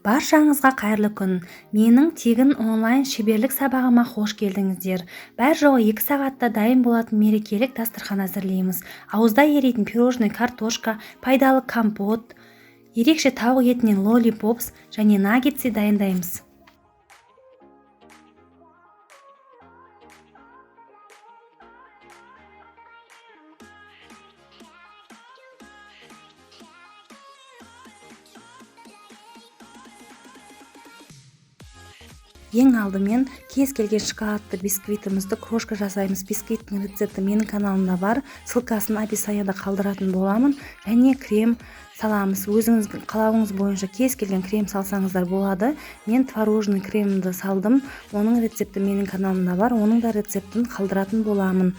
Баршаңызға қайырлы күн. Менің тегін онлайн шеберлік сабағыма қош келдіңіздер. Бәр жоғы 2 сағатта дайын болатын мерекелік дастархан әзірлейміз. Ауызда еритін пирожный картошка, пайдалы компот, ерекше тауық етінен лоллипопс және наггетси дайындаймыз. Ең алдымен кез келген шоколадты бисквитімізді крошка жасаймыз. Бисквиттің рецепті менің каналымда бар. Ссылкасын описанияда қалдыратын боламын. Және крем саламыз. Өзіңіздің қалауыңыз бойынша кез келген крем салсаңыздар болады. Мен творожный кремді салдым. Оның рецепті менің каналымда бар. Оның да рецептін қалдыратын боламын.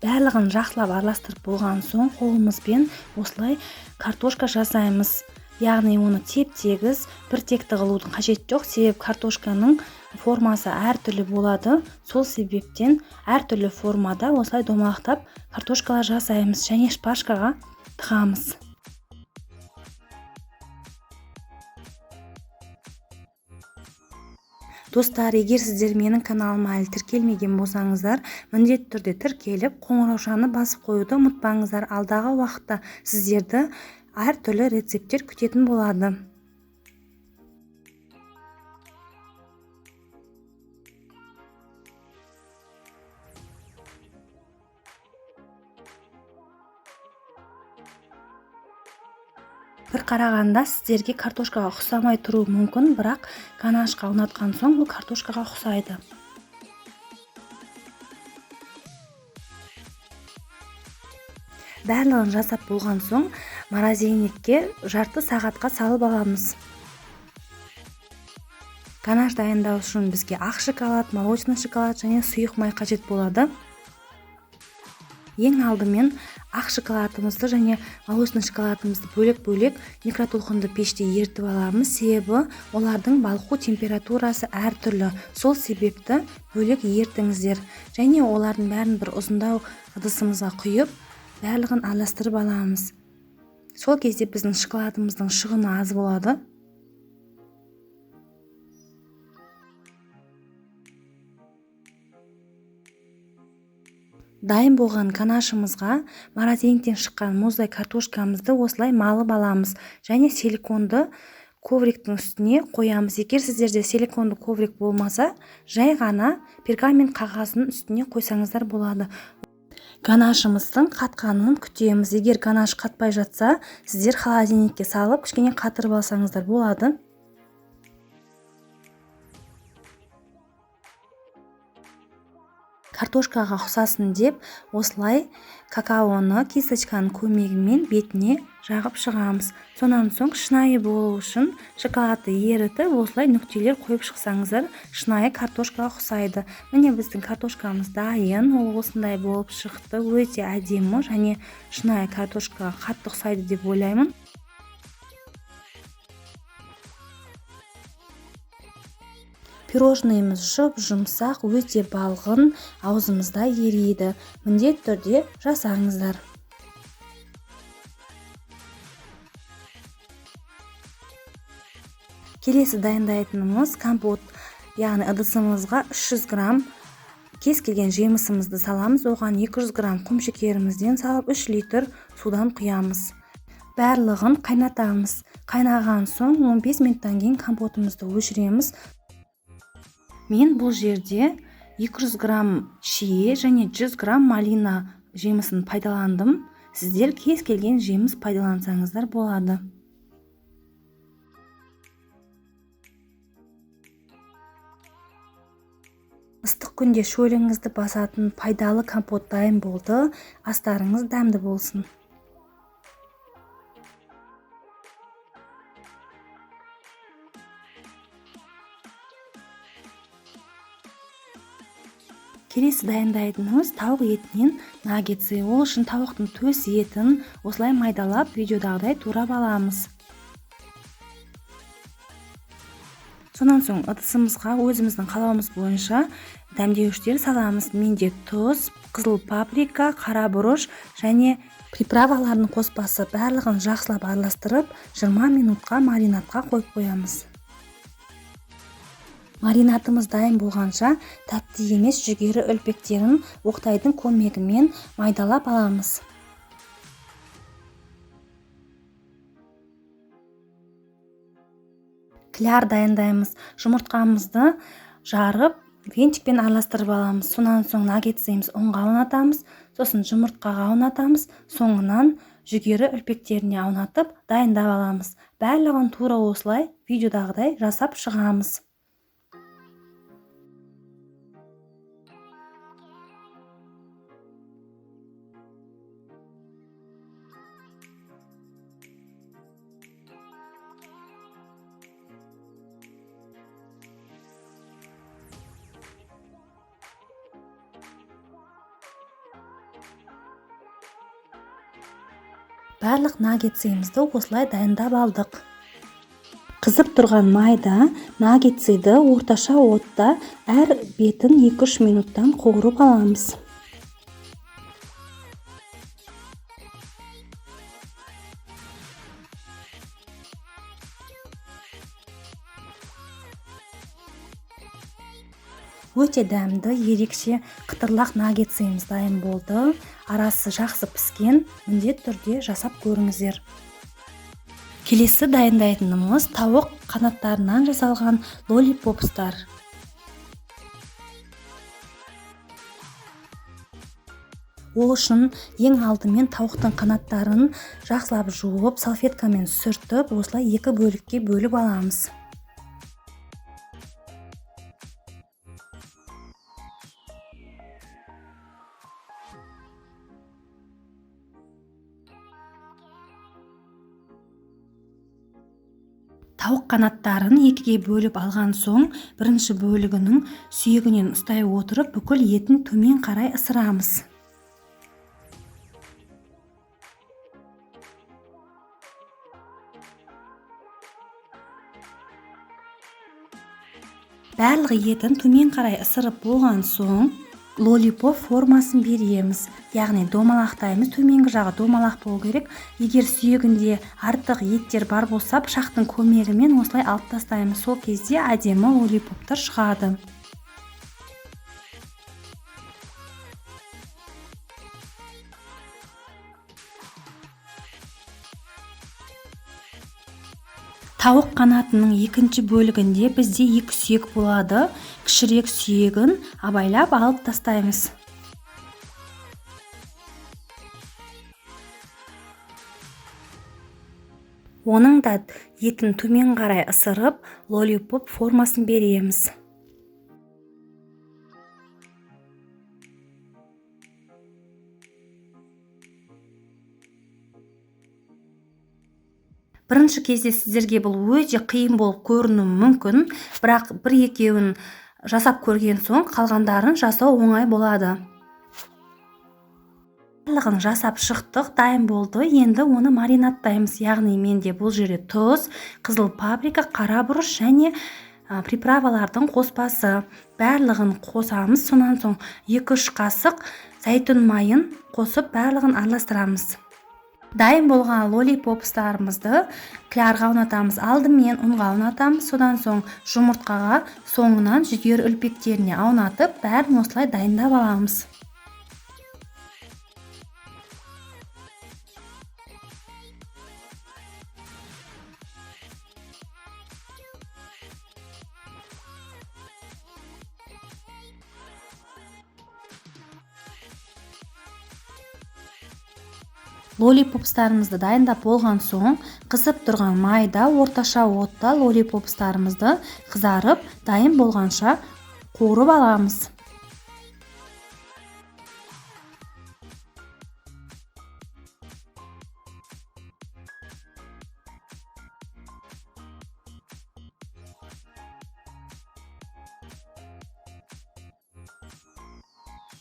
Барлығын жақсылап араластырып болған соң қолымызбен осылай картошка жасаймыз. Яғни оны теп-тегіс бір текті қылудың қажет жоқ. Себебі картошканың формасы әртүрлі болады. Сол себептен әртүрлі формада осылай домалақтап картошкалар жасаймыз және шпажкаға тығамыз. Достар, егер сіздер менің каналыма әлі тіркелмеген болсаңыздар, міндетті түрде тіркеліп, қоңыраушаны басып қоюды ұмытпаңыздар. Алдағы уақытта сіздерді әртүрлі рецепттер күтетін болады. Бір қарағанда сіздерге картошкаға ұқсамай тұру мүмкін, бірақ ганашқа ұнатқан соң бұл картошкаға ұқсайды. Барлығын жасап болған соң морозильникке жарты сағатқа салып аламыз. Ганаш дайындау үшін бізге ақ шоколад, молочный шоколад және сұйық май қажет болады. Ең алдымен ақ шоколадымызды және молочный шоколадымызды бөлек-бөлек микротолқынды пеште ертіп аламыз. Себебі олардың балқу температурасы әртүрлі. Сол себепті бөлек ертіңіздер. Және олардың бәрін бір ұзындау ыдысымызға құйып, барлығын араластырып аламыз. Сол кезде біздің шоколадымыздың шығыны аз болады. Дайын болған ганашымызға морозильниктен шыққан мұздай картошкамызды осылай малып аламыз. Және силиконды ковриктің үстіне қоямыз. Егер сіздерде силиконды коврик болмаса, жай ғана пергамент қағазының үстіне қойсаңыздар болады. Ганашымыздың қатқанын күтеміз. Егер ганаш қатпай жатса, сіздер холодильникке салып, кішкене қатырып алсаңыздар болады. Картошкаға ұқсасын деп, осылай какаоны кисточканың көмегімен бетіне жағып шығамыз. Сонан соң шынайы болу үшін шоколадты ерітіп, осылай нүктелер қойып шықсаңыздар, шынайы картошкаға ұқсайды. Міне біздің картошкамыз дайын, ол осындай болып шықты, өте әдемі және шынайы картошкаға қатты ұқсайды деп ойлаймын. Пирожныйымыз жұп-жұмсақ, өте балғын, аузымызда ериді. Міндетті түрде жасаңыздар. Келесі дайындайтынымыз компот. Яғни ыдысымызға 300 грамм кез келген жемісімізді саламыз. Оған 200 грамм құмшекерімізден салып 3 литр судан құямыз. Барлығын қайнатамыз. Қайнаған соң 15 минуттан кейін компотымызды өшіреміз. Мен бұл жерде 200 грамм шие және 100 грамм малина жемісін пайдаландым. Сіздер кез келген жеміс пайдалансаңыздар болады. Ыстық күнде шөліңізді басатын пайдалы компот дайын болды. Астарыңыз дәмді болсын. Келесі дайындайтынымыз тауық етінен наггетси. Ол үшін тауықтың төс етін осылай майдалап, видеодағыдай турап аламыз. Сонан соң ыдысымызға өзіміздің қалауымыз бойынша дәмдеуіштер саламыз. Менде тұз, қызыл паприка, қара бұрыш және приправалардың қоспасы. Барлығын жақсылап араластырып 20 минутқа маринадқа қойып қоямыз. Маринадымыз дайын болғанша тәтті емес жүгері үлпектерін оқтайдың көмегімен майдалап аламыз. Кляр дайындаймыз. Жұмыртқамызды жарып, венчикпен араластырып аламыз. Сонан соң наггетсіміз ұнға аунатамыз, сосын жұмыртқаға аунатамыз, соңынан жүгері үлпектеріне аунатып дайындап аламыз. Барлығын тура осылай видеодағыдай жасап шығамыз. Барлық наггетсімізді осылай дайындап алдық. Қызып тұрған майда наггетсиді орташа отта әр бетін 2-3 минуттан қуырып аламыз. Өте дәмді, ерекше қытырлақ наггетсіміз дайын болды. Арасы жақсы піскен, міндетті түрде жасап көріңіздер. Келесі дайындайтынымыз тауық қанаттарынан жасалған лоллипопстар. Ол үшін ең алдымен тауықтың қанаттарын жақсылап жуып, салфеткамен сүртіп, осылай 2 бөлікке бөліп аламыз. Тауық қанаттарын 2-ге бөліп алған соң, бірінші бөлігінің сүйегінен ұстай отырып, бүкіл етін төмен қарай ысырамыз. Барлық етін төмен қарай ысырып болған соң, лоллипоп формасын береміз. Яғни домалақтаймыз, төменгі жағы домалақ болу керек. Егер сүйегінде артық еттер бар болса, пышақтың көмегімен осылай алып тастаймыз. Сол кезде әдемі лоллипоптар шығады. Тауық қанатының екінші бөлігінде бізде 2 сүйек болады. Кішірек сүйегін абайлап алып тастаймыз. Оның да етін төмен қарай ысырып, лоллипоп формасын береміз. Бірінші кезде сіздерге бұл өте қиын болып көрінуі мүмкін, бірақ 1-2-ін жасап көрген соң қалғандарын жасау оңай болады. Барлығын жасап шықтық, дайын болды. Енді оны маринадтаймыз. Яғни менде бұл жерде тұз, қызыл паприка, қара бұрыш және приправалардың қоспасы. Барлығын қосамыз. Сонан соң 2-3 қасық зәйтүн майын қосып, барлығын араластырамыз. Дайын болған лоллипопстарымызды клярға аунатамыз. Алдымен ұнға аунатамыз, содан соң жұмыртқаға, соңынан жүгері үлпектеріне аунатып, бәрін осылай дайындап аламыз. Лоллипопстарымызды дайындап болған соң, қызып тұрған майда орташа отта лоллипопстарымызды қызарып, дайын болғанша қуырып аламыз.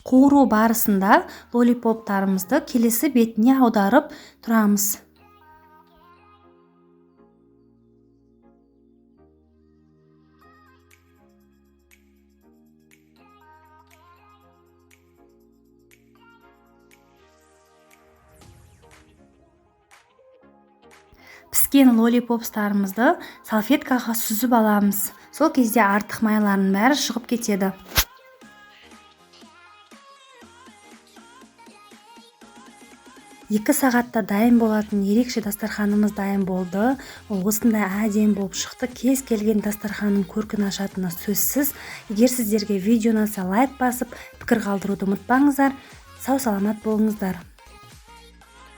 Қуыру барысында лоллипоптарымызды келесі бетіне аударып тұрамыз. Піскен лоллипопстарымызды салфеткаға сүзіп аламыз. сол кезде артық майларының бәрі шығып кетеді. 2 сағатта дайын болатын ерекше дастарханымыз дайын болды. Ол осындай әдемі болып шықты. Кез келген дастарханның көркін ашатыны сөзсіз. Егер сіздерге видео ұнаса лайк басып, пікір қалдыруды ұмытпаңыздар. Сау саламат болыңыздар.